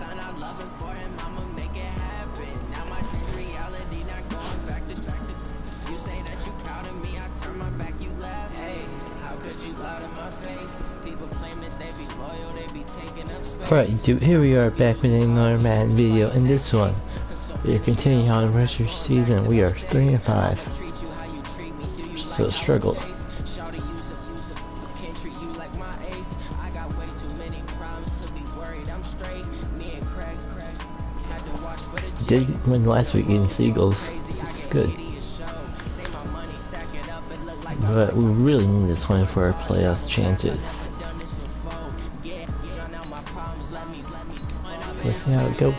Alright YouTube, here we are back with another Madden video. In this one, we are continuing on the rest of the season. We are 3-5. So struggled. Did win last week against the Eagles. It's good. But we really need this one for our playoffs chances. Let's see how it goes.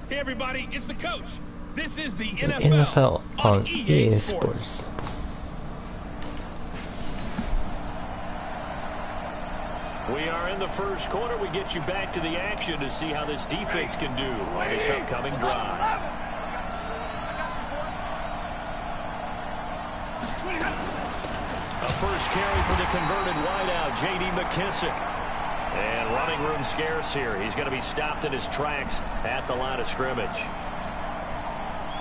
Hey everybody, it's the coach. This is the NFL on EA Sports. We are in the first quarter. We get you back to the action to see how this defense can do on this upcoming drive. A first carry for the converted wideout, J.D. McKissick. And running room scarce here. He's going to be stopped in his tracks at the line of scrimmage.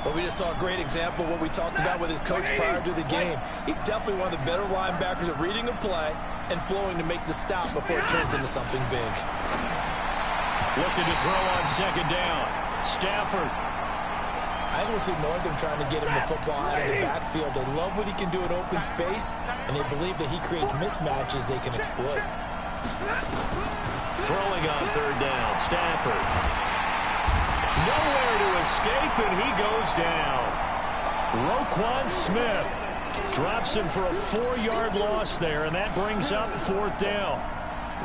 Well, we just saw a great example of what we talked about with his coach prior to the game. He's definitely one of the better linebackers at reading a play and flowing to make the stop before it turns into something big. Looking to throw on second down. Stafford. I think we'll see more of them trying to get him the football out of the backfield. They love what he can do in open space, and they believe that he creates mismatches they can exploit. Throwing on third down, Stafford. Nowhere to escape, and he goes down. Roquan Smith drops him for a 4-yard loss there, and that brings up fourth down.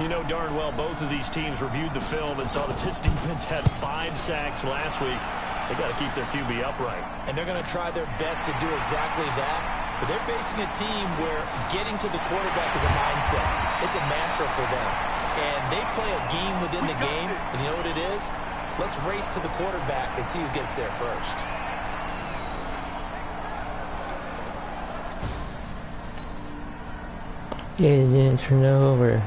You know darn well both of these teams reviewed the film and saw that this defense had 5 sacks last week. They got to keep their QB upright. And they're going to try their best to do exactly that. But they're facing a team where getting to the quarterback is a mindset. It's a mantra for them. And they play a game within the game. And you know what it is? Let's race to the quarterback and see who gets there first. Yeah, it didn't turn it over.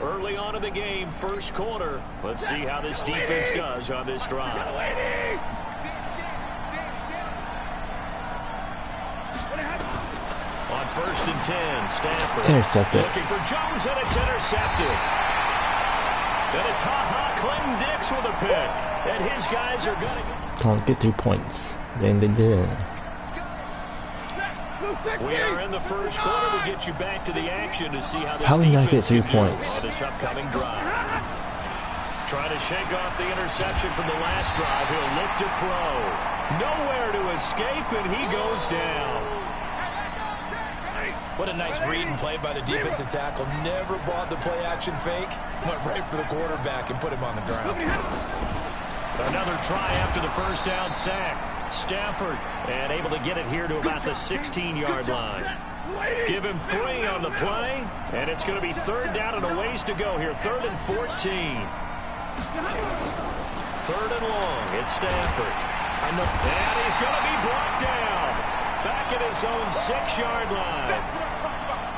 Early on in the game, first quarter. Let's see how this defense does on this drive. On 1st and 10, Stafford. Intercepted. Looking for Jones, and it's intercepted. And it's Clinton Dix with a pick. And his guys are going to Don't get 3 points. Then they didn't. We are in the first quarter. We get you back to the action to see how this How did I get defense 3 can points? do on this upcoming drive. Trying to shake off the interception from the last drive. He'll look to throw. Nowhere to escape, and he goes down. What a nice read and play by the defensive tackle. Never bought the play-action fake. Went right for the quarterback and put him on the ground. Another try after the first down sack. Stafford, and able to get it here to about the 16-yard line. Give him 3 on the play, and it's going to be 3rd down and a ways to go here. 3rd and 14. 3rd and long. It's Stafford. And he's going to be brought down. Back at his own 6-yard line.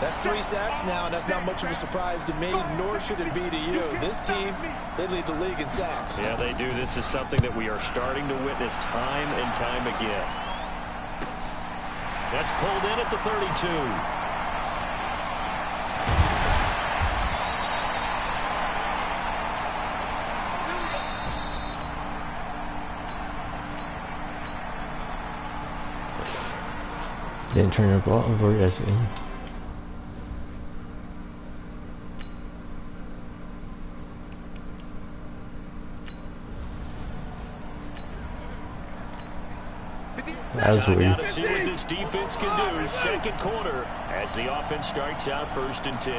That's 3 sacks now, and that's not much of a surprise to me, nor should it be to you. This team, they lead the league in sacks. Yeah, they do. This is something that we are starting to witness time and time again. That's pulled in at the 32. Didn't turn the ball over, that's it. That was Time now weird. to see what this defense can do. Second quarter as the offense starts out 1st and 10.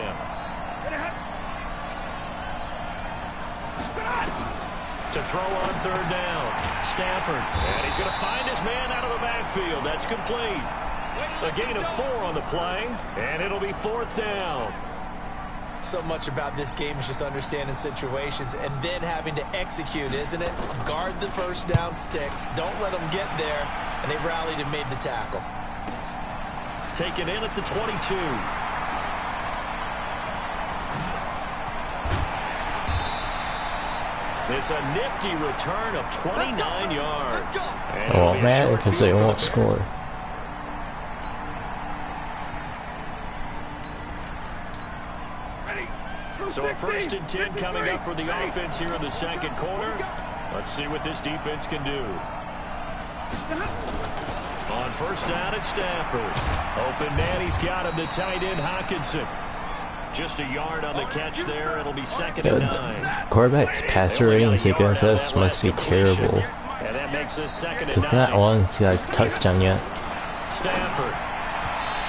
To throw on 3rd down. Stafford. And he's going to find his man out of the backfield. That's complete. A gain of 4 on the play. And it'll be 4th down. So much about this game is just understanding situations and then having to execute, isn't it? Guard the first down sticks. Don't let them get there. And they rallied and made the tackle. Taken in at the 22. It's a nifty return of 29 yards. It won't matter because they won't score. So a 1st and 10 coming up for the offense here in the second quarter. Let's see what this defense can do. On 1st down at Stafford. Open man, he's got him, the tight end Hockenson. Just a yard on the catch there. It'll be 2nd and 9. Quarterback's passer ratings against us must be terrible. And that makes us 2nd and 9. Because not one's got a touchdown yet. Stafford.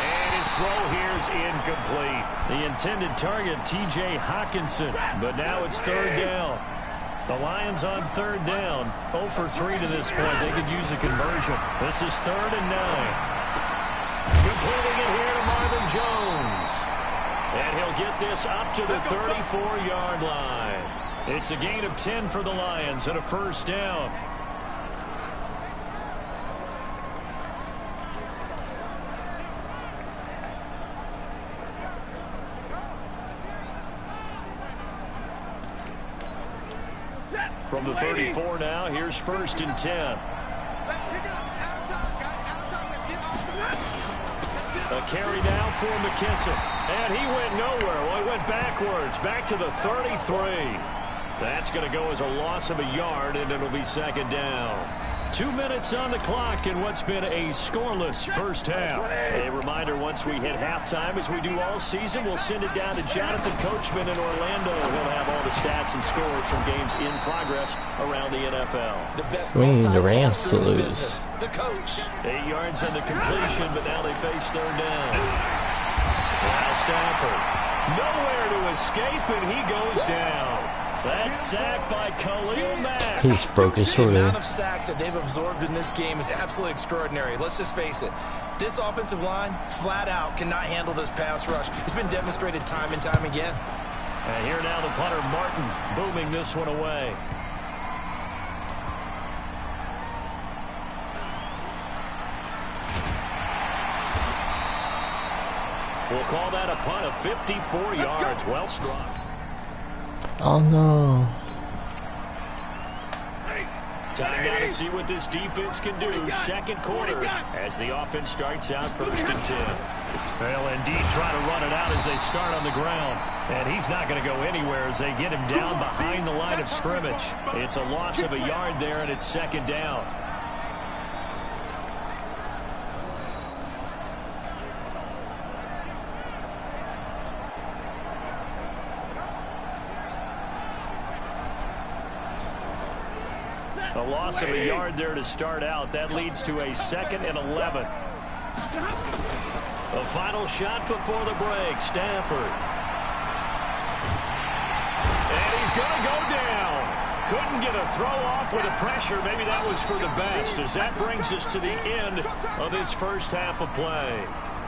And his throw here is incomplete. The intended target, T.J. Hockenson. But now it's 3rd down. The Lions on 3rd down. 0 for 3 to this point. They could use a conversion. This is 3rd and 9. Completing it here to Marvin Jones. And he'll get this up to the 34-yard line. It's a gain of 10 for the Lions and a 1st down. From the 34 now, here's 1st and 10. A carry now for McKissick. And he went nowhere. Well, he went backwards, back to the 33. That's going to go as a loss of a yard, and it'll be 2nd down. 2 minutes on the clock in what's been a scoreless first half. A reminder, once we hit halftime, as we do all season, we'll send it down to Jonathan Coachman in Orlando. He'll have all the stats and scores from games in progress around the NFL. The best We need the Rams to lose. The coach. 8 yards on the completion, but now they face 3rd down. Now Stafford. Nowhere to escape, and he goes down. That's sacked by Khalil Mack. He's broke his The shoulder. amount of sacks that they've absorbed in this game is absolutely extraordinary. Let's just face it. This offensive line, flat out, cannot handle this pass rush. It's been demonstrated time and time again. And here now the punter, Martin, booming this one away. We'll call that a punt of 54 yards. Well struck. Oh no. Time now to see what this defense can do. Second quarter as the offense starts out 1st and 10. Well, indeed, try to run it out as they start on the ground. And he's not going to go anywhere as they get him down behind the line of scrimmage. It's a loss of a yard there, and it's 2nd down. A loss of a yard there to start out. That leads to a 2nd and 11. A final shot before the break. Stafford. And he's going to go down. Couldn't get a throw off with the pressure. Maybe that was for the best, as that brings us to the end of this first half of play.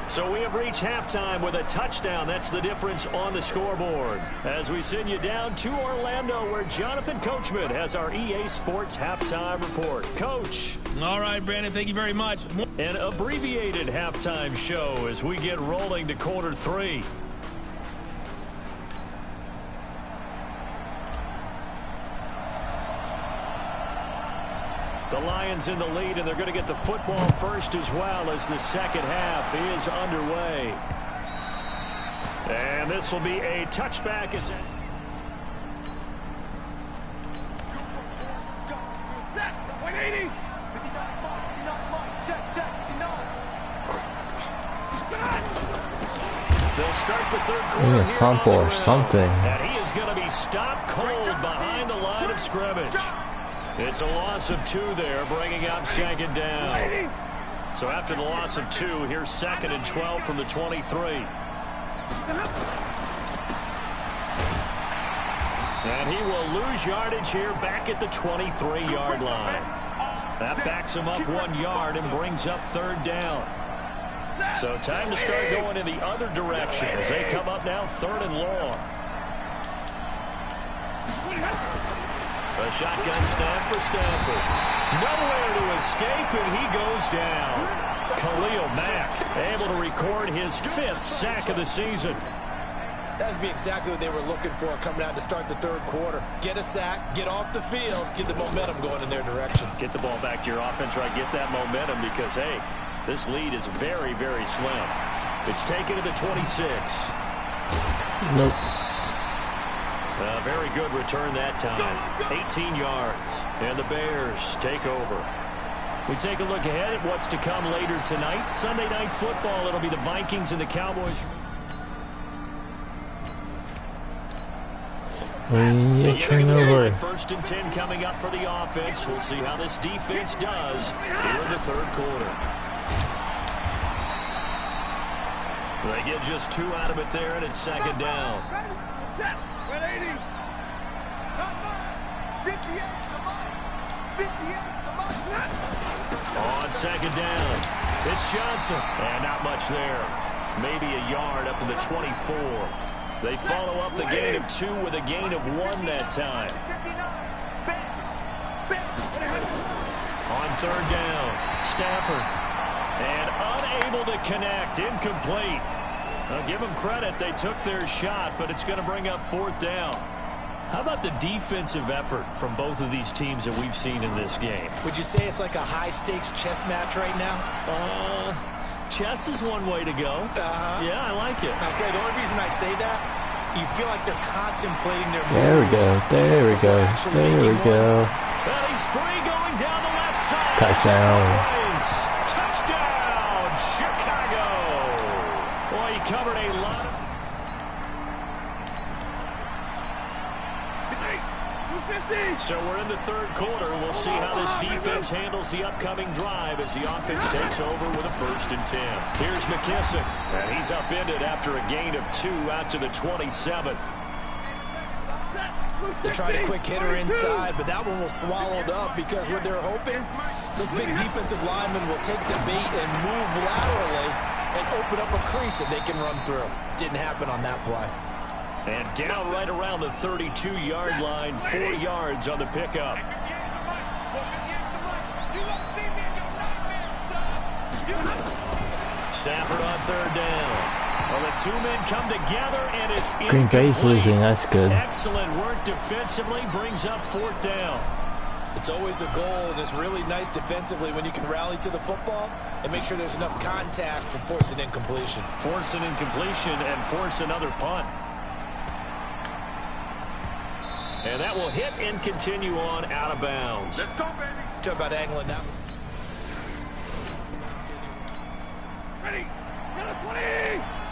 So we have reached halftime with a touchdown. That's the difference on the scoreboard. As we send you down to Orlando, where Jonathan Coachman has our EA Sports halftime report. Coach. All right, Brandon, thank you very much. An abbreviated halftime show as we get rolling to quarter 3. The Lions in the lead, and they're going to get the football first as well as the second half is underway. And this will be a touchback. third Maybe quarter a here fumble on or the ground. something. And he is going to be stopped cold behind the line of scrimmage. It's a loss of 2 there, bringing up second down. So after the loss of 2, here's 2nd and 12 from the 23. And he will lose yardage here back at the 23-yard line. That backs him up 1 yard and brings up 3rd down. So time to start going in the other direction as they come up now 3rd and long. A shotgun snap for Stafford. Nowhere to escape, and he goes down. Khalil Mack able to record his 5th sack of the season. That'd be exactly what they were looking for coming out to start the 3rd quarter. Get a sack, get off the field, get the momentum going in their direction. Get the ball back to your offense, right? Get that momentum because, hey, this lead is very, very slim. It's taken to the 26. Nope. A very good return that time. 18 yards. And the Bears take over. We take a look ahead at what's to come later tonight. Sunday Night Football. It'll be the Vikings and the Cowboys. We turnover. 1st and 10 coming up for the offense. We'll see how this defense does here in the 3rd quarter. They get just 2 out of it there, and it's 2nd down. On 2nd down, it's Johnson. And not much there. Maybe a yard up to the 24. They follow up the gain of 2 with a gain of 1 that time. On 3rd down, Stafford. And unable to connect, incomplete. I'll give them credit, they took their shot, but it's going to bring up 4th down. How about the defensive effort from both of these teams that we've seen in this game? Would you say it's like a high-stakes chess match right now? Chess is one way to go. Yeah, I like it. Okay, the only reason I say that, you feel like they're contemplating their moves. There we go. There we go. There we go. And he's free going down the left side. Touchdown. Touchdown, Chicago. Boy, he covered a lot of... So we're in the 3rd quarter. We'll see how this defense handles the upcoming drive as the offense takes over with a 1st and 10. Here's McKissick, and he's upended after a gain of 2 out to the 27. They tried a quick hitter inside, but that one was swallowed up because what they're hoping, those big defensive linemen will take the bait and move laterally and open up a crease that they can run through. Didn't happen on that play. And down right around the 32-yard line, 4 yards on the pickup. Stafford on 3rd down. Well, the 2 men come together, and it's Green Bay's losing, that's good. Excellent work defensively, brings up 4th down. It's always a goal, and it's really nice defensively when you can rally to the football and make sure there's enough contact to force an incompletion. Force an incompletion and force another punt. And that will hit and continue on out of bounds. Let's go, baby. Talk about angling now. Ready.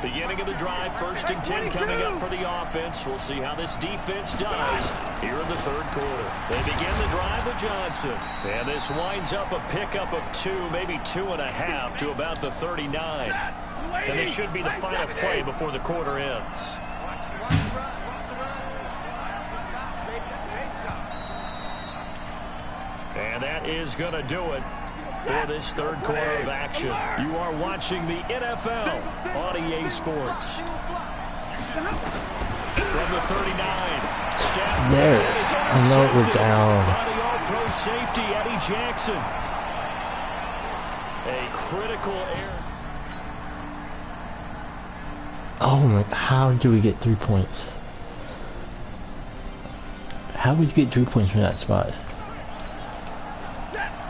Beginning of the drive, 1st and 10 coming up for the offense. We'll see how this defense does here in the 3rd quarter. They begin the drive with Johnson. And this winds up a pickup of 2, maybe 2.5 to about the 39. And this should be the final play before the quarter ends. And that is going to do it for this 3rd quarter of action. You are watching the NFL on EA Sports. From the 39, Stafford. There. I know we're down. By the All-Pro safety, Eddie Jackson. A critical error. Oh my, how do we get 3 points? How would you get 3 points from that spot?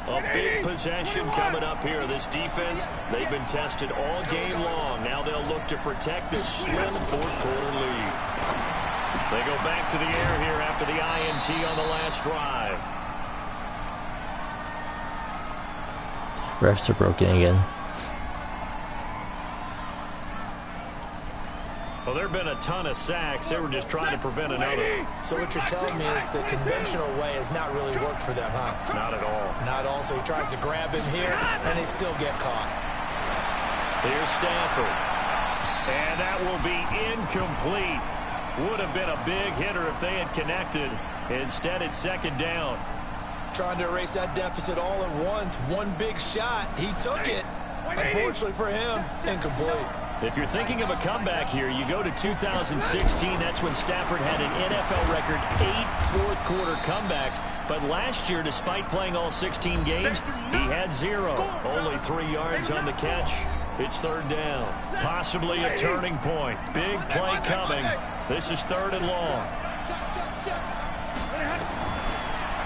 A big possession coming up here. This defense, they've been tested all game long. Now they'll look to protect this slim 4th quarter lead. They go back to the air here after the INT on the last drive. Refs are broken again. Well, there have been a ton of sacks. They were just trying to prevent another. So what you're telling me is the conventional way has not really worked for them, huh? Not at all. Not all. So he tries to grab him here, and they still get caught. Here's Stafford. And that will be incomplete. Would have been a big hitter if they had connected. Instead, it's second down. Trying to erase that deficit all at once. One big shot. He took it. Unfortunately for him, incomplete. If you're thinking of a comeback here, you go to 2016. That's when Stafford had an NFL record 8 fourth-quarter comebacks. But last year, despite playing all 16 games, he had 0. Only 3 yards on the catch. It's third down. Possibly a turning point. Big play coming. This is third and long.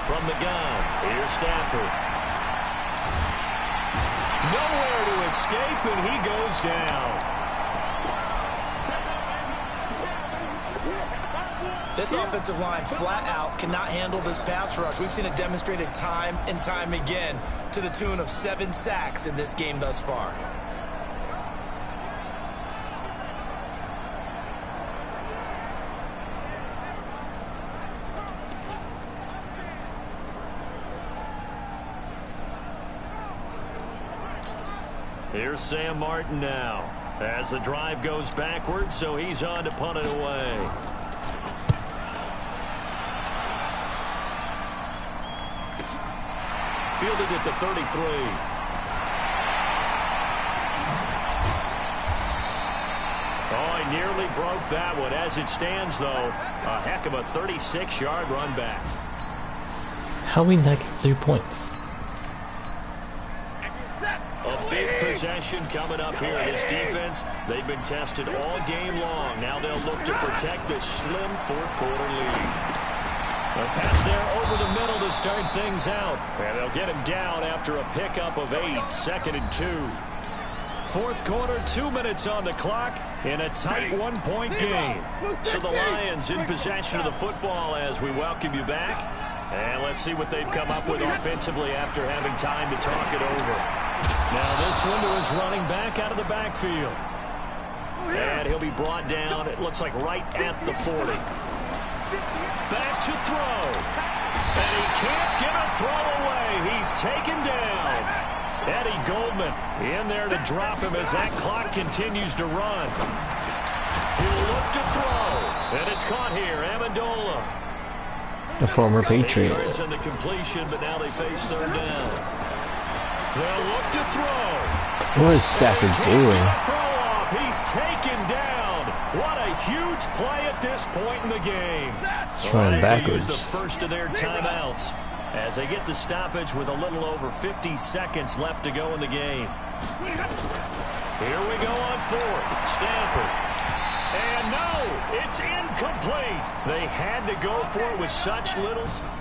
From the gun, here's Stafford. Nowhere to escape, and he goes down. This offensive line flat out cannot handle this pass rush. We've seen it demonstrated time and time again to the tune of 7 sacks in this game thus far. Here's Sam Martin now as the drive goes backwards, so he's on to punt it away. Fielded at the 33. Oh, he nearly broke that one. As it stands, though, a heck of a 36-yard run back. How we not get 3 points? A big possession coming up here. This defense, they've been tested all game long. Now they'll look to protect this slim fourth-quarter lead. A pass there over the middle to start things out. And they'll get him down after a pickup of 8, 2nd and 2. Fourth quarter, 2 minutes on the clock in a tight 1-point game. So the Lions in possession of the football as we welcome you back. And let's see what they've come up with offensively after having time to talk it over. Now this one to his running back out of the backfield. And he'll be brought down, it looks like right at the 40. Back to throw. And he can't get a throw away. He's taken down. Eddie Goldman in there to drop him as that clock continues to run. He'll look to throw. And it's caught here. Amendola. The former Patriot. And the completion, but now they face third down. They'll look to throw. What is Stafford doing? Throw off. He's taken down. What a huge play at this point in the game. It's running backwards. The first of their timeouts as they get the stoppage with a little over 50 seconds left to go in the game. Here we go on fourth. Stafford. And no, it's incomplete. They had to go for it with such little time.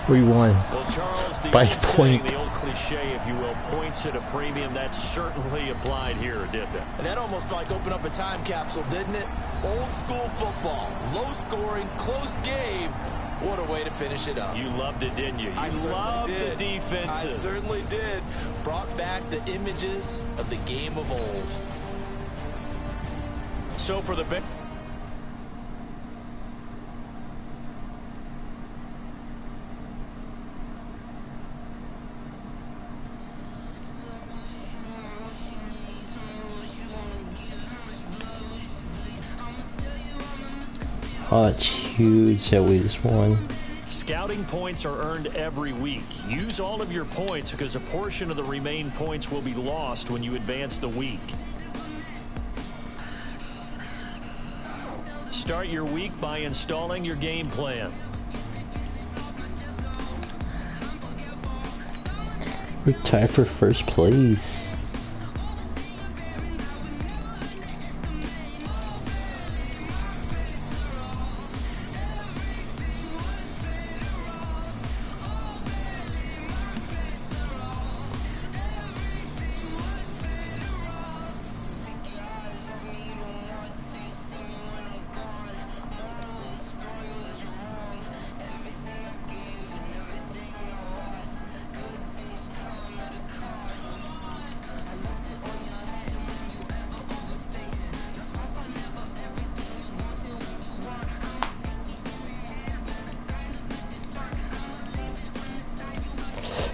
3-1 Well, Charles, the by old point. saying, the old cliche, if you will, points at a premium, that's certainly applied here, didn't it? And that almost like opened up a time capsule, didn't it? Old school football, low scoring, close game. What a way to finish it up. You loved it, didn't you? You loved the defenses. I certainly did. Brought back the images of the game of old. So for the big. Oh, it's huge that we just won. Scouting points are earned every week. Use all of your points because a portion of the remaining points will be lost when you advance the week. Start your week by installing your game plan. We're tied for first place.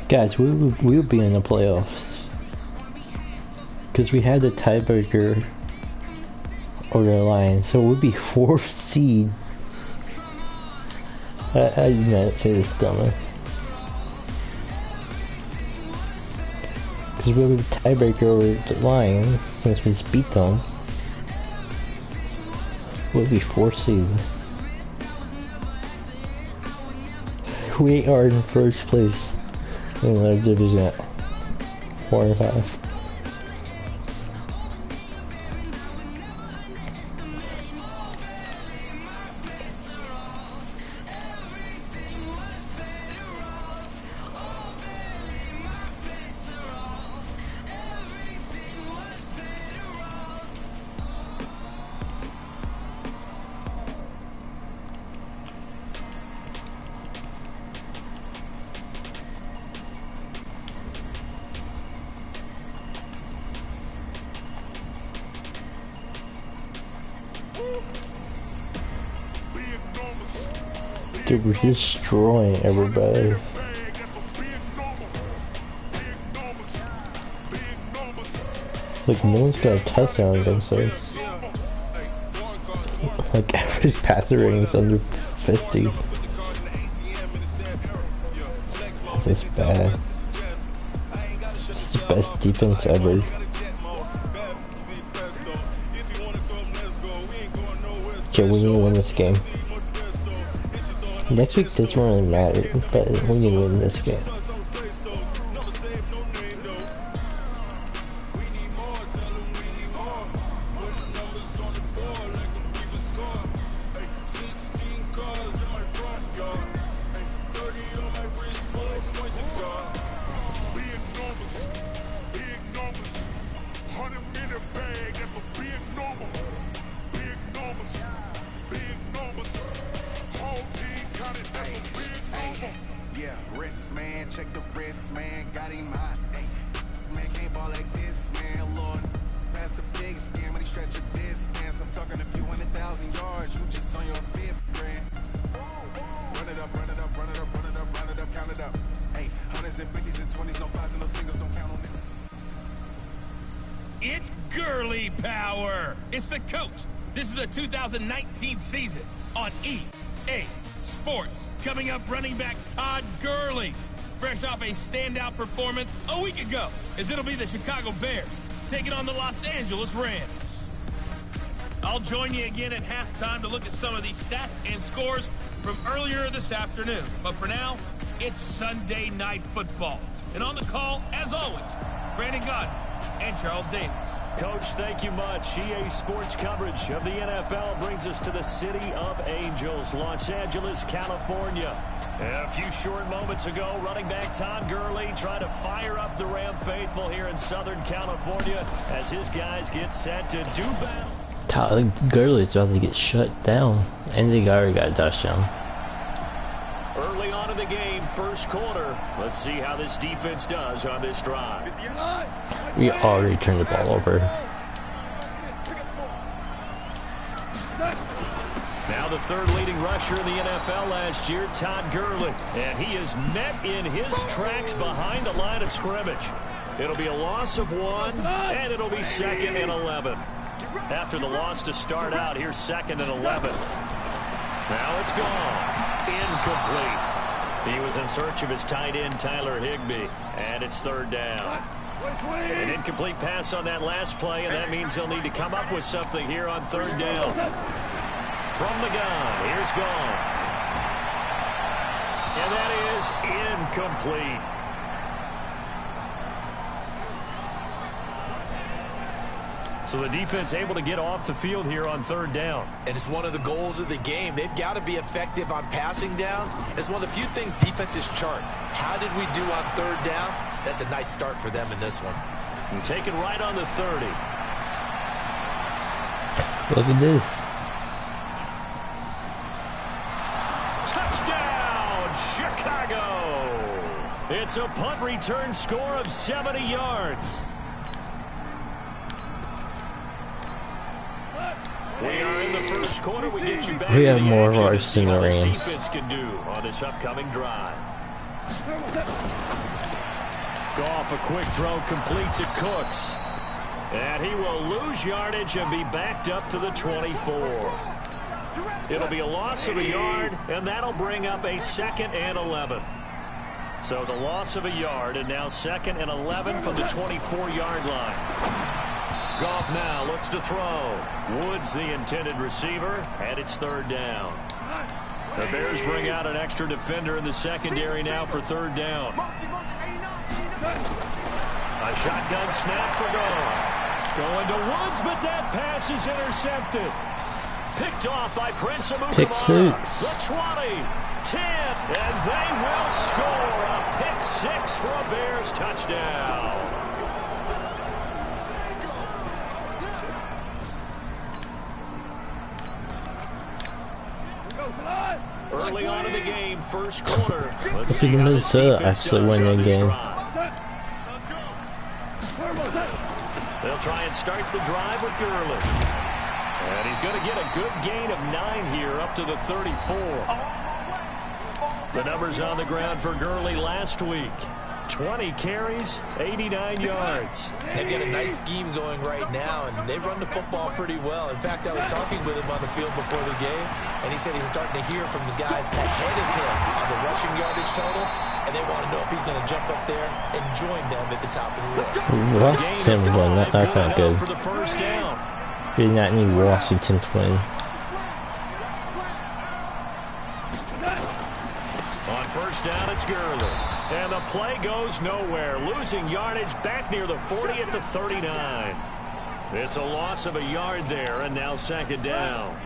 Guys, we'll be in the playoffs. Because we had the tiebreaker over the Lions, so we'll be 4th seed. I did not say this dumber. Because we have the tiebreaker over the Lions, since we just beat them. We'll be 4th seed. We are in 1st place in our division at 4 and 5. Dude, we're destroying everybody. Like, no one's got a touchdown against us. Like, average passer rating is under 50. This is bad. It's the best defense ever. Okay, we need to win this game. Next week doesn't really matter, but we need to win this game. Check the wrist, man, got him hot. Hey, man, can't ball like this, man. Lord, past the big scam, when he stretch a distance. I'm talking a few 100,000 yards, you just on your 5th grand. Run it up, run it up, run it up, run it up, run it up, count it up. Hey, 100s and 50s and 20s, no 5s and no singles, don't count on it. It's Gurley power. It's the coach. This is the 2019 season on EA Sports. Coming up, running back Todd Gurley, fresh off a standout performance a week ago, as it'll be the Chicago Bears taking on the Los Angeles Rams. I'll join you again at halftime to look at some of these stats and scores from earlier this afternoon. But for now, it's Sunday Night Football. And on the call, as always, Brandon Gaudin and Charles Davis. Coach, thank you much. EA Sports coverage of the NFL brings us to the City of Angels, Los Angeles, California. A few short moments ago, running back Todd Gurley trying to fire up the Ram faithful here in Southern California as his guys get set to do battle. Todd Gurley's about to get shut down, and they already got a touchdown. Early on in the game, first quarter. Let's see how this defense does on this drive. We already turned the ball over. Now the third leading rusher in the NFL last year, Todd Gurley. And he is met in his tracks behind the line of scrimmage. It'll be a loss of 1, and it'll be 2nd and 11. After the loss to start out, here's 2nd and 11. Now it's gone. Incomplete. He was in search of his tight end, Tyler Higbee, and it's 3rd down. An incomplete pass on that last play, and that means he'll need to come up with something here on 3rd down. From the gun, here's Goff. And that is incomplete. So the defense able to get off the field here on 3rd down. And it's one of the goals of the game. They've got to be effective on passing downs. It's one of the few things defenses chart. How did we do on 3rd down? That's a nice start for them in this one. And taken right on the 30. Look at this. Touchdown, Chicago! It's a punt return score of 70 yards. We are in the first quarter. We get you back We to have the more action yards to see than the what this Rams. defense can do on this upcoming drive. Goff, a quick throw, complete to Cooks. And he will lose yardage and be backed up to the 24. It'll be a loss of a yard, and that'll bring up a 2nd and 11. So the loss of a yard, and now 2nd and 11 from the 24-yard line. Goff now looks to throw. Woods the intended receiver, and it's 3rd down. The Bears bring out an extra defender in the secondary now for 3rd down. A shotgun snap for Goff. Going to Woods, but that pass is intercepted. Picked off by Prince Amukamara. Pick six. The 20, 10, and they will score a pick 6 for a Bears touchdown. Early on in the game, first quarter. Let's see how this defense actually does win on the this game. drive. They'll try and start the drive with Gurley. And he's going to get a good gain of 9 here up to the 34. The numbers on the ground for Gurley last week. 20 carries, 89 yards. They've got a nice scheme going right now, and they run the football pretty well. In fact, I was talking with him on the field before the game, and he said he's starting to hear from the guys ahead of him on the rushing yardage total, and they want to know if he's going to jump up there and join them at the top of the list. Washington, that's not good. For the first down. We did not need Washington 20. On first down, it's Gurley. And the play goes nowhere. Losing yardage back near the 40 at the 39. It's a loss of a yard there, and now 2nd down.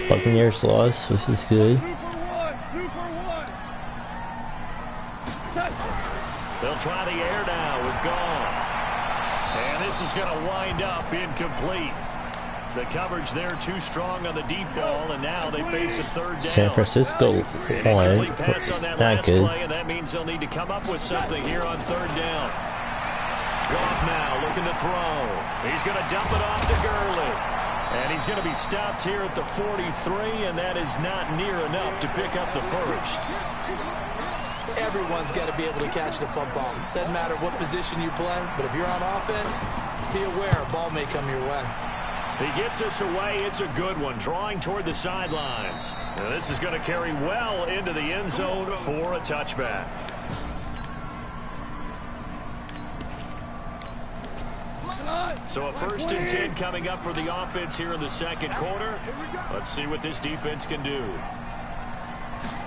Buccaneers lost, which is good. They'll try the air now with Goff. And this is going to wind up incomplete. The coverage there too strong on the deep ball, and now they face a 3rd down. San Francisco won. Incomplete pass on that Not last good. play, and that means they'll need to come up with something here on 3rd down. Goff now looking to throw. He's going to dump it off to Gurley. And he's going to be stopped here at the 43, and that is not near enough to pick up the first. Everyone's got to be able to catch the football. Doesn't matter what position you play, but if you're on offense, be aware a ball may come your way. He gets us away. It's a good one, drawing toward the sidelines. Now this is going to carry well into the end zone for a touchback. So a 1st and 10 coming up for the offense here in the 2nd quarter. Let's see what this defense can do.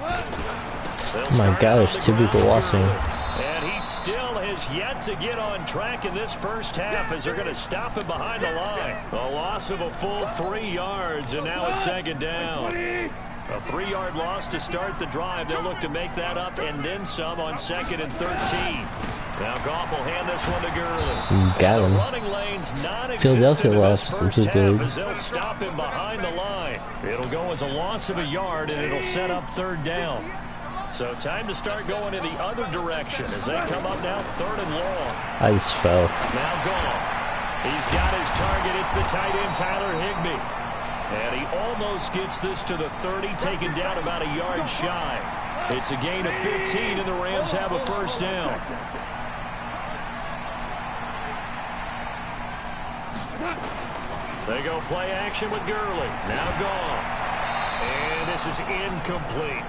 Oh my gosh, 2 people watching. And he still has yet to get on track in this first half as they're going to stop him behind the line. A loss of a full 3 yards, and now it's 2nd down. A 3-yard loss to start the drive. They'll look to make that up and then some on 2nd and 13. Now Goff will hand this one to Gurley. Got him. The running lane's non-existent Philadelphia in this lost, first which is half good. as they'll stop him behind the line. It'll go as a loss of a yard, and it'll set up 3rd down. So time to start going in the other direction as they come up now 3rd and long. I just fell. Now Goff. He's got his target. It's the tight end, Tyler Higbee. And he almost gets this to the 30, taken down about a yard shy. It's a gain of 15, and the Rams have a first down. They go play action with Gurley. Now Goff. And this is incomplete.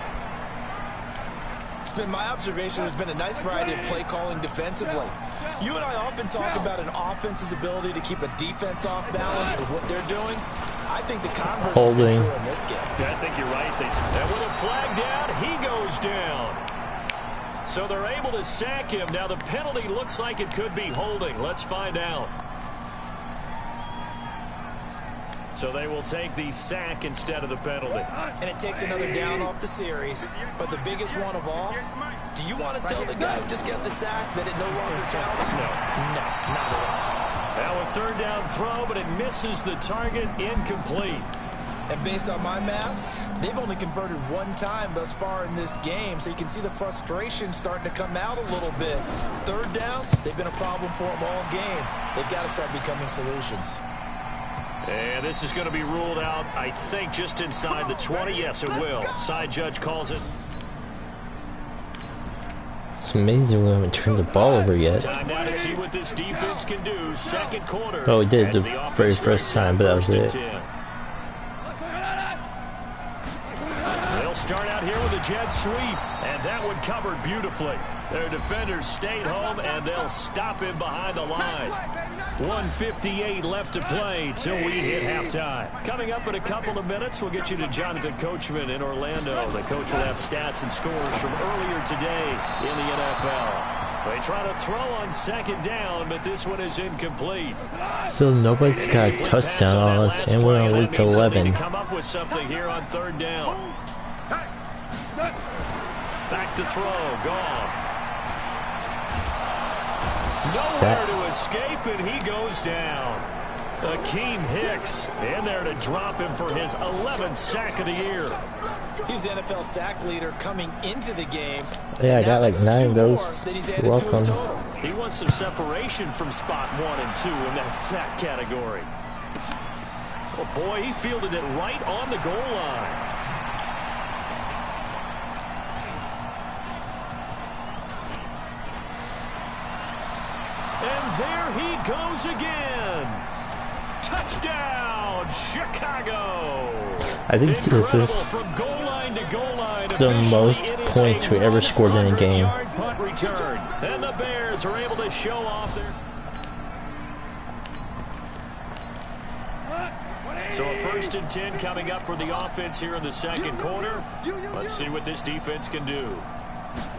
It's been my observation there's been a nice variety of play calling defensively. You and I often talk about an offense's ability to keep a defense off balance with what they're doing. I think the converse is true in this game. I think you're right. And with a flag down, he goes down. So they're able to sack him. Now the penalty looks like it could be holding. Let's find out. So they will take the sack instead of the penalty. And it takes another down off the series. But the biggest one of all, do you want to tell the guy who just got the sack that it no longer counts? No. No, not at all. Now a 3rd down throw, but it misses the target, incomplete. And based on my math, they've only converted 1 time thus far in this game, so you can see the frustration starting to come out a little bit. 3rd downs, they've been a problem for them all game. They've got to start becoming solutions. And this is going to be ruled out, I think, just inside the 20. Yes, it will. Side judge calls it. It's amazing we haven't turned the ball over yet. Time now to see what this defense can do. Second quarter. Oh, we did as the offense very first time, but that was first and it. 10. They'll start out here with a jet sweep, and that one covered beautifully. Their defenders stayed home, and they'll stop him behind the line. 1:58 left to play till we hit halftime. Coming up in a couple of minutes, we'll get you to Jonathan Coachman in Orlando. The coach will have stats and scores from earlier today in the NFL. They try to throw on second down, but this one is incomplete. Still, nobody's got a touchdown on us, and we're on week 11. Come up with something here on third down. Back to throw, Goff. Nowhere to escape, and he goes down. Akeem Hicks in there to drop him for his 11th sack of the year. He's the NFL sack leader coming into the game. Yeah, I got like 9 of those. You're welcome. He wants some separation from spot 1 and 2 in that sack category. Oh boy, he fielded it right on the goal line. And there he goes again. Touchdown, Chicago. I think this is from goal line to goal line. the most points we ever scored in a game. Punt return. And the Bears are able to show off their... So a 1st and 10 coming up for the offense here in the second quarter. Let's see what this defense can do.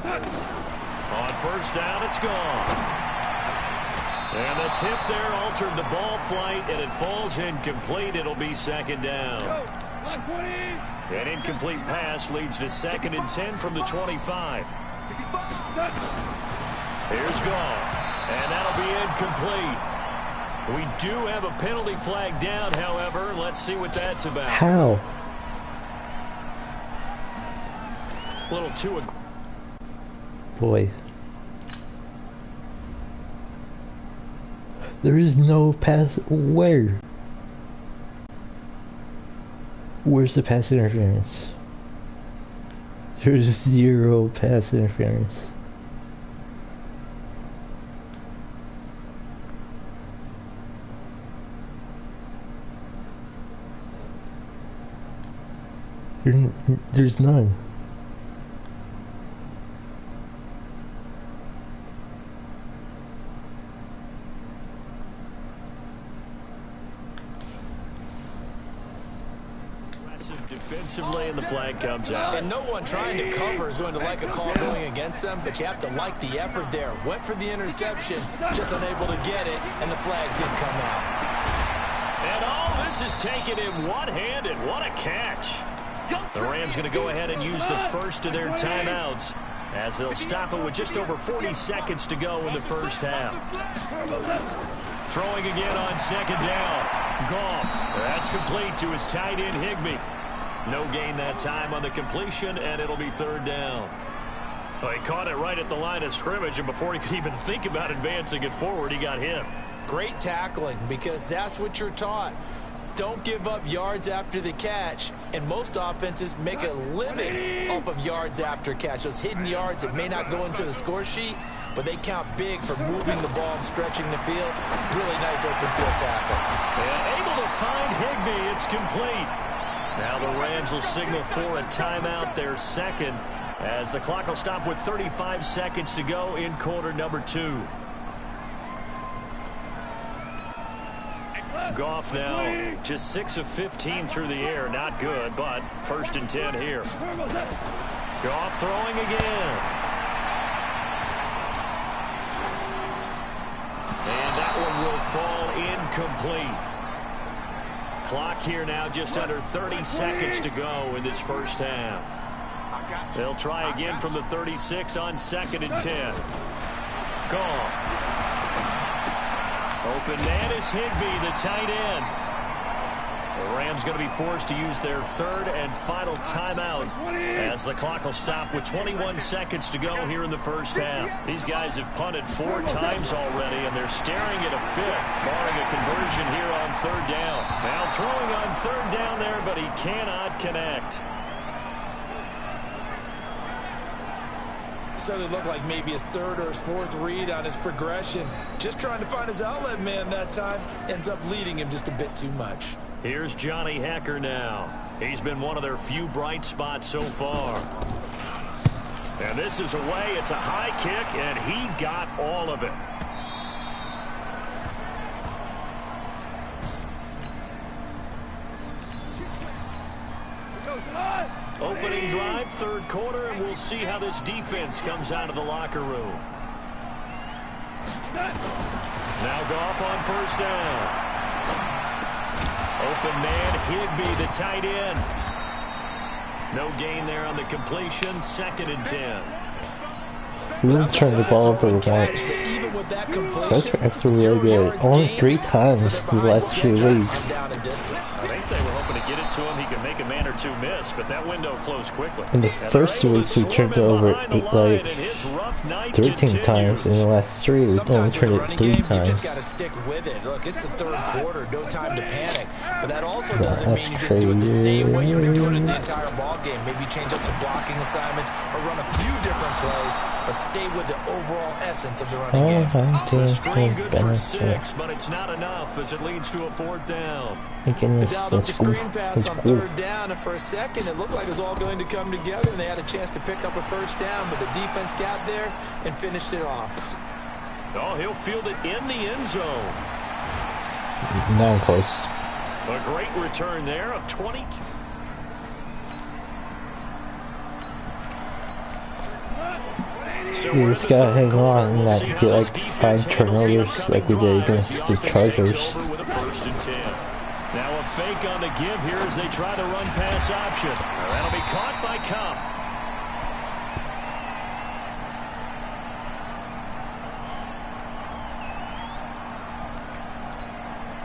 On first down, it's gone. And the tip there altered the ball flight, and it falls incomplete. It'll be second down. An incomplete pass leads to 2nd and 10 from the 25. Here's Goff, and that'll be incomplete. We do have a penalty flag down, however. Let's see what that's about. How? A little too... Boy. There is no pass. Where? Where's the pass interference? There's 0 pass interference. There's none. Defensively, and the flag comes out. And no one trying to cover is going to like a call going against them, but you have to like the effort there. Went for the interception, just unable to get it, and the flag did come out. And all this is taken in one-handed. What a catch. The Rams going to go ahead and use the first of their timeouts as they'll stop it with just over 40 seconds to go in the first half. Throwing again on second down. Goff. That's complete to his tight end, Higbee. No gain that time on the completion, and it'll be third down. Well, he caught it right at the line of scrimmage, and before he could even think about advancing it forward, he got hit. Great tackling, because that's what you're taught. Don't give up yards after the catch, and most offenses make a living off of yards after catch. Those hidden yards that may not go into the score sheet, but they count big for moving the ball and stretching the field. Really nice open field tackle. And able to find Higbee. It's complete. Now the Rams will signal for a timeout, their second, as the clock will stop with 35 seconds to go in quarter number 2. Goff now just 6 of 15 through the air. Not good, but 1st and 10 here. Goff throwing again. And that one will fall incomplete. Clock here now just under 30 seconds to go in this first half. They'll try again from the 36 on 2nd and 10. Goff. Open man is Higbee, the tight end. The Rams going to be forced to use their 3rd and final timeout as the clock will stop with 21 seconds to go here in the first half. These guys have punted 4 times already, and they're staring at a 5th, barring a conversion here on 3rd down. Now throwing on 3rd down there, but he cannot connect. certainly looked like maybe his third or his fourth read on his progression. Just trying to find his outlet man that time. Ends up leading him just a bit too much. Here's Johnny Hekker now. He's been one of their few bright spots so far. And this is away. It's a high kick, and he got all of it. Opening drive, third quarter, and we'll see how this defense comes out of the locker room. Now Goff on first down. Open man, Higbee, the tight end. No gain there on the completion, 2nd and 10. We didn't turn the ball over once. Those reps were really good. Only 3 times the last 2 weeks. I think they were hoping to get it to him. He could make a man or two miss, but that window closed quickly. In the first 2 weeks, we turned it over 13 times. In the last 3, we only turned it 3 times. You just got to stick with it. Look, it's the third quarter. No time to panic. But that also doesn't mean you just do it the same way you've been doing it the entire ball game. Maybe change up some blocking assignments or run a few different plays, but stay with the overall essence of the running game. The screen good for 6, but it's not enough as it leads to a 4th down. They dialed up the screen pass on 3rd down, and for a second it looked like it was all going to come together, and they had a chance to pick up a 1st down, but the defense got there and finished it off. Oh, he'll field it in the end zone. Now close. A great return there of 22. We just gotta hang on and not get like 5 turnovers like we did against the Chargers. Now a fake on the give here as they try the run pass option. That'll be caught by Kupp.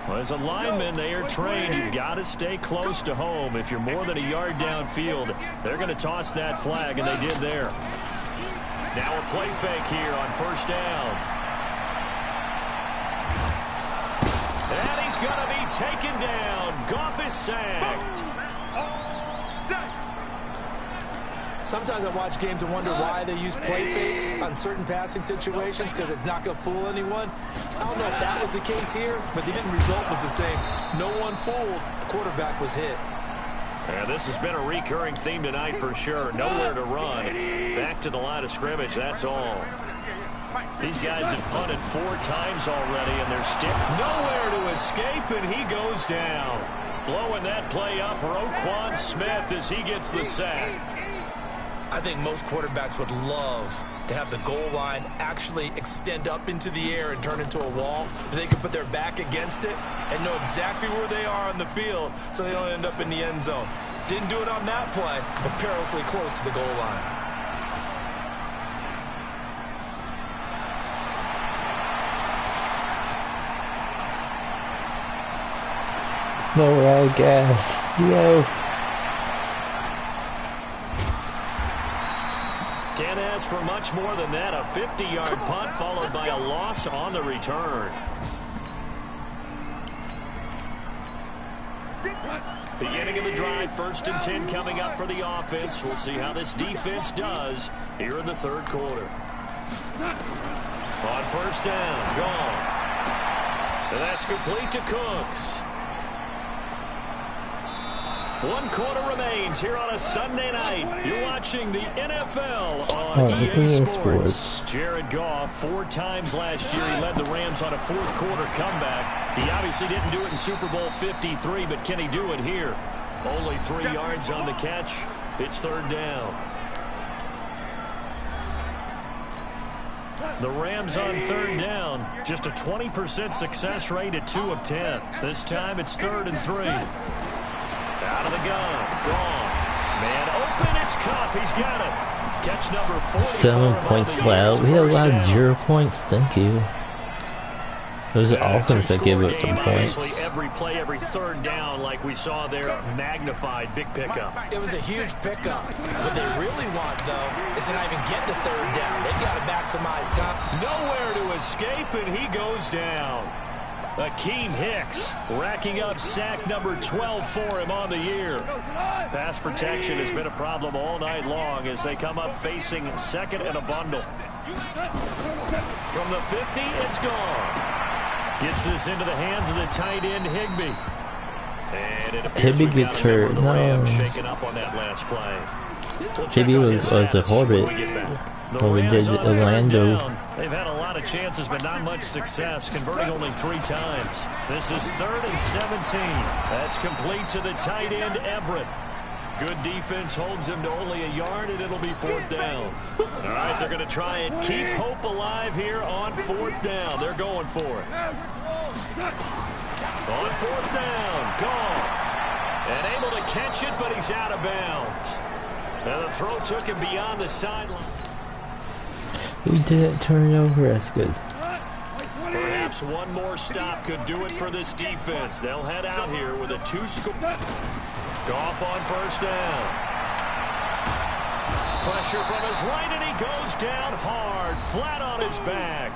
Well, as a lineman, they are trained. You've got to stay close to home. If you're more than a yard downfield, they're going to toss that flag, and they did there. Now a play fake here on 1st down. And he's going to be taken down. Goff is sacked. Sometimes I watch games and wonder why they use play fakes on certain passing situations, because it's not going to fool anyone. I don't know if that was the case here, but the end result was the same. No one fooled. The quarterback was hit. And this has been a recurring theme tonight for sure. Nowhere to run. Back to the line of scrimmage, that's all. These guys have punted 4 times already, and they're still nowhere to escape, and he goes down. Blowing that play up, Roquan Smith as he gets the sack. I think most quarterbacks would love to have the goal line actually extend up into the air and turn into a wall. They can put their back against it and know exactly where they are on the field so they don't end up in the end zone. Didn't do it on that play, but perilously close to the goal line. No, we're out of gas. Yo. Can't ask for much more than that. A 50-yard punt followed by a loss on the return. Beginning of the drive, 1st and 10 coming up for the offense. We'll see how this defense does here in the 3rd quarter. On 1st down, Goff. And that's complete to Cooks. 1 quarter remains here on a Sunday night. You're watching the NFL on EA Sports. Jared Goff, 4 times last year, he led the Rams on a 4th quarter comeback. He obviously didn't do it in Super Bowl 53, but can he do it here? Only 3 yards on the catch. It's 3rd down. The Rams on 3rd down. Just a 20% success rate at 2 of 10. This time it's 3rd and 3. Out of the gun. Gone. Man open. It's Kupp. He's got it. Catch number 44. 7 points. Wow, we had allowed 0 points. Thank you. It was the offense that gave up some points. Every play, every 3rd down, like we saw there, magnified. Big pickup. It was a huge pickup. What they really want, though, is to not even get to 3rd down. They've got to maximize time. Nowhere to escape, and he goes down. Akeem Hicks racking up sack number 12 for him on the year. Pass protection has been a problem all night long as they come up facing second and a bundle. From the 50, it's gone. Gets this into the hands of the tight end, Higbee. And it appears Higbee gets hurt. the No. Rams shaken up on that last play. We'll check Higbee on was his a status Horbit when we get back. The when we Rams did on third Orlando. down. They've had a lot of chances, but not much success, converting only 3 times. This is 3rd and 17. That's complete to the tight end, Everett. Good defense holds him to only a yard, and it'll be 4th down. All right, they're going to try and keep hope alive here on 4th down. They're going for it. On 4th down, Goff. And able to catch it, but he's out of bounds. And the throw took him beyond the sideline. We didn't turn it over as good. Perhaps one more stop could do it for this defense. They'll head out here with a 2-score. Goff on 1st down. Pressure from his right, and he goes down hard, flat on his back.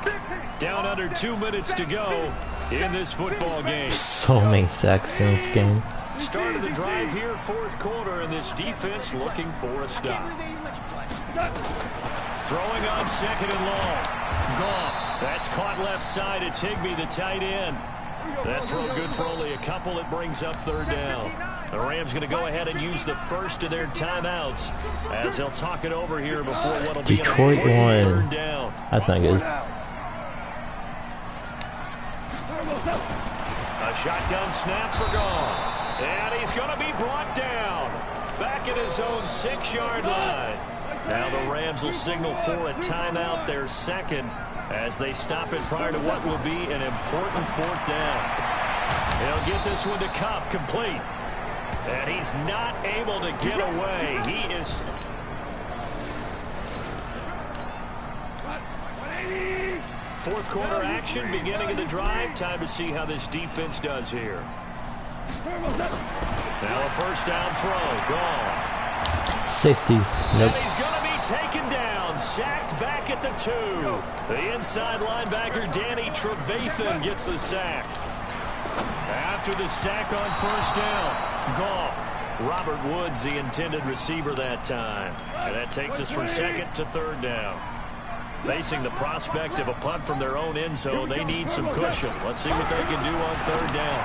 Down under 2 minutes to go in this football game. So many sacks in this game. Start of the drive here, 4th quarter, and this defense looking for a stop. Throwing on 2nd and long. Goff. That's caught left side. It's Higbee, the tight end. That throw good for only a couple. It brings up 3rd down. The Rams going to go ahead and use the first of their timeouts as they'll talk it over here before what will be Detroit an important won. 3rd down. That's not good. A shotgun snap for Goff. And he's going to be brought down. Back at his own 6-yard line. Now the Rams will signal for a timeout, their 2nd, as they stop it prior to what will be an important 4th down. He'll get this one to Kupp, complete. And he's not able to get away. He is... Fourth quarter action, beginning of the drive. Time to see how this defense does here. Now a 1st down throw. Goff. Safety. And Nope. he's going to be taken down. Sacked back at the 2. The inside linebacker, Danny Trevathan, gets the sack. After the sack on 1st down, Goff. Robert Woods, the intended receiver that time. And that takes us from 2nd to 3rd down. Facing the prospect of a punt from their own end zone, they need some cushion. Let's see what they can do on 3rd down.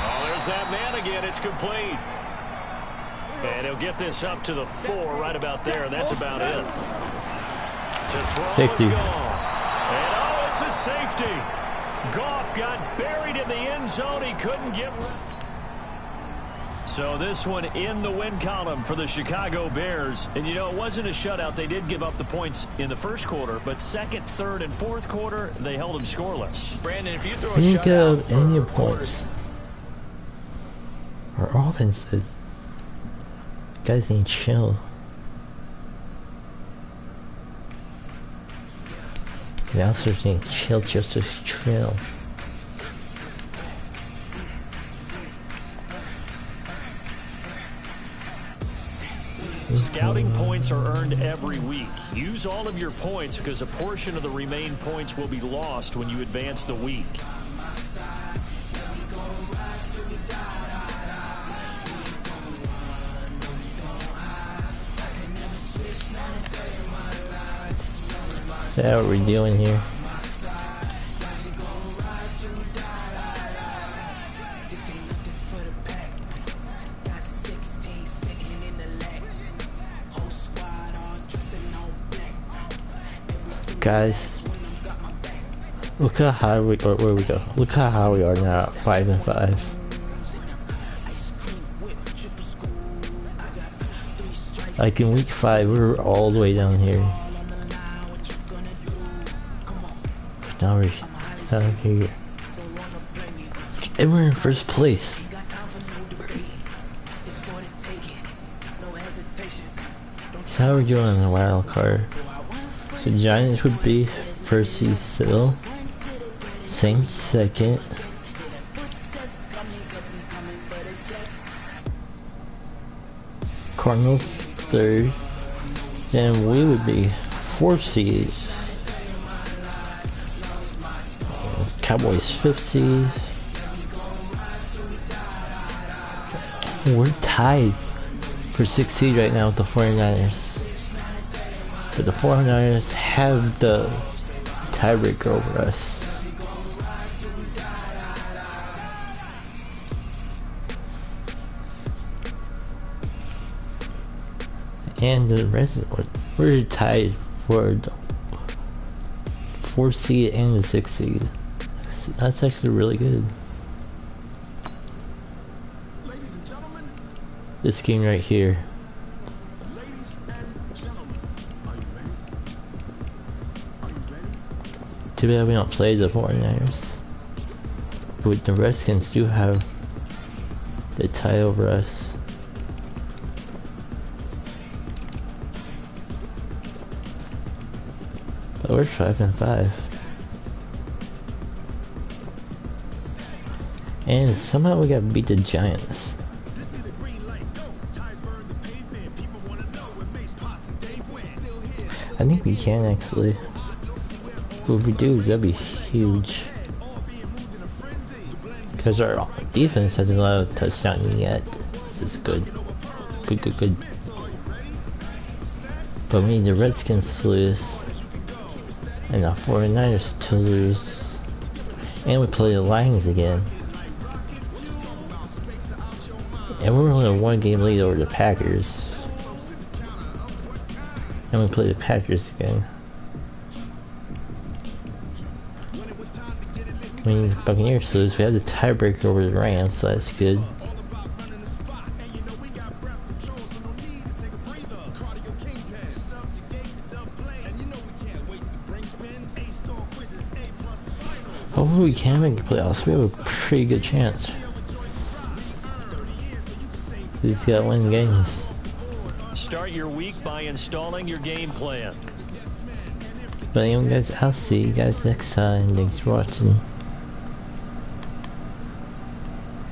Oh, there's that man again. It's complete. And he'll get this up to the 4 right about there, and that's about it. To throw Safety. is gone. And oh, it's a safety. Goff got buried in the end zone. He couldn't get... So this one in the win column for the Chicago Bears. And, you know, it wasn't a shutout. They did give up the points in the 1st quarter, but 2nd, 3rd, and 4th quarter, they held them scoreless. Brandon, if you throw a We didn't get shutout up any for quarters, points. Our offense did. Guys need to chill. The announcers need to chill just to chill. Scouting points are earned every week. Use all of your points because a portion of the remaining points will be lost when you advance the week. Is that what we're doing here? Guys, look at how we or where we go. Look at how we are now at 5-5. Like in week 5, we were all the way down here. Now we're down here, and we're in 1st place. So how are we doing on the wild card? So Giants would be 1st seed still. Saints 2nd. Cardinals 3rd. Then we would be 4th seed. Cowboys 5th seed. We're tied for 6th seed right now with the 49ers. But the 49ers have the tiebreaker over us. And the rest of it, we're tied for the 4th seed and the 6th seed. That's actually really good. This game right here. Too bad we don't play the 49ers. But the Redskins do have the tie over us. But we're 5-5. And somehow we got beat the Giants. I think we can actually. If we do, that'd be huge. Because our defense hasn't allowed a touchdown yet. This is good. Good. But we need the Redskins to lose. And the 49ers to lose. And we play the Lions again. And we're only a 1-game lead over the Packers. And we play the Packers again. I mean, the Buccaneers lose. We have the tiebreaker over the Rams, so that's good. Hopefully we can make the playoffs. We have a pretty good chance. We just gotta win games. Start your week by installing your game plan. But anyway guys, I'll see you guys next time. Thanks for watching.